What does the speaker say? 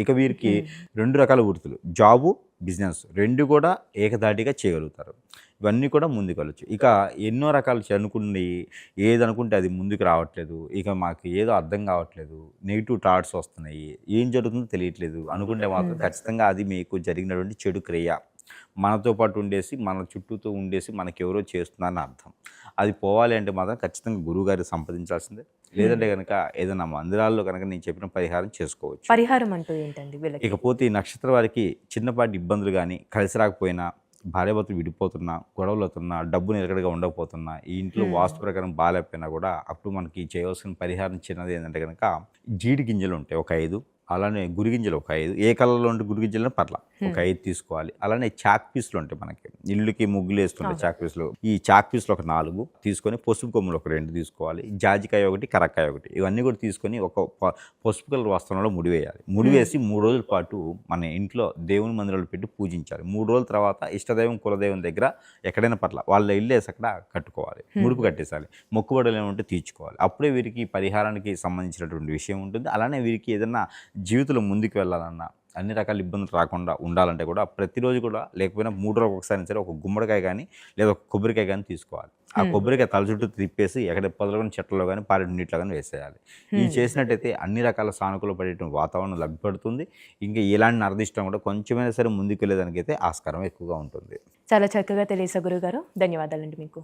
ఇక వీరికి 2 రకాల వృత్తులు, జాబు, బిజినెస్ 2 కూడా ఏకధాటిగా చేయగలుగుతారు. ఇవన్నీ కూడా ముందుకెళ్ళొచ్చు. ఇక ఎన్నో రకాలు అనుకుని ఏదనుకుంటే అది ముందుకు రావట్లేదు. ఇక మాకు ఏదో అర్థం కావట్లేదు. నెగెటివ్ థాట్స్ వస్తున్నాయి. ఏం జరుగుతుందో తెలియట్లేదు అనుకుంటే మాత్రం ఖచ్చితంగా అది మీకు జరిగినటువంటి చెడు క్రియ. మనతో పాటు ఉండేసి, మన చుట్టూతో ఉండేసి మనకెవరో చేస్తున్నారని అర్థం. అది పోవాలి అంటే మాత్రం ఖచ్చితంగా గురువుగారిని సంప్రదించాల్సిందే. లేదంటే గనక ఏదైనా మందిరాల్లో గనక నేను చెప్పిన పరిహారం చేసుకోవచ్చు. పరిహారం అంటూ ఏంటండి వీళ్ళకి? ఇకపోతే ఈ నక్షత్రం వారికి చిన్నపాటి ఇబ్బందులు గానీ, కలిసి రాకపోయినా, భార్యాభర్తలు విడిపోతున్నా, గొడవలవుతున్నా, డబ్బు నిలకడగా ఉండకపోతున్నా, ఈ ఇంట్లో వాస్తు ప్రకారం బాలేకపోయినా గూడా అప్పుడు మనకి చేయవలసిన పరిహారం చిన్నది ఏంటంటే గనక జీడి గింజలుంటాయి ఒక 5, అలానే గురిగింజలు ఒక 5, ఏ కలర్‌లో ఉంటే గురిగింజలను పర్లా ఒక 5 తీసుకోవాలి. అలానే చాక్ పీసులు ఉంటాయి మనకి. ఇల్లుకి ముగ్గులేస్తుంటాయి చాక్ పీసులు. ఈ చాక్ పీసులు ఒక 4 తీసుకొని, పసుపు కొమ్ములు ఒక 2 తీసుకోవాలి. జాజికాయ ఒకటి, కరక్కాయ ఒకటి ఇవన్నీ కూడా తీసుకొని ఒక పసుపు కలర్ వస్త్రంలో ముడివేయాలి. ముడివేసి 3 రోజుల పాటు మన ఇంట్లో దేవుని మందిరంలో పెట్టి పూజించాలి. 3 రోజుల తర్వాత ఇష్టదైవం, కులదైవం దగ్గర ఎక్కడైనా పర్లా వాళ్ళ ఇల్లేసి అక్కడ కట్టుకోవాలి. ముడుపు కట్టేసాలి. మొక్కుబడులు ఏమంటే తీర్చుకోవాలి. అప్పుడే వీరికి పరిహారానికి సంబంధించినటువంటి విషయం ఉంటుంది. అలానే వీరికి ఏదన్నా జీవితంలో ముందుకు వెళ్ళాలన్నా, అన్ని రకాల ఇబ్బందులు రాకుండా ఉండాలంటే కూడా ప్రతిరోజు కూడా లేకపోయినా 3 రోజులకు ఒకసారి సరే ఒక గుమ్మడికాయ కానీ లేదా ఒక కొబ్బరికాయ కానీ తీసుకోవాలి. ఆ కొబ్బరికాయ తల చుట్టూ తిప్పేసి ఎక్కడ పొదలు కానీ చెట్లలో కానీ పారే నీటిలో కానీ వేసేయాలి. ఇది చేసినట్టయితే అన్ని రకాల సానుకూల పడేటువంటి వాతావరణం లభ్యపడుతుంది. ఇంకా ఎలాంటి నరదిష్టం కూడా కొంచెమైనా సరే ముందుకు వెళ్ళేదానికైతే ఆస్కారం ఎక్కువగా ఉంటుంది. చాలా చక్కగా తెలియసా గురుగారు. ధన్యవాదాలండి మీకు.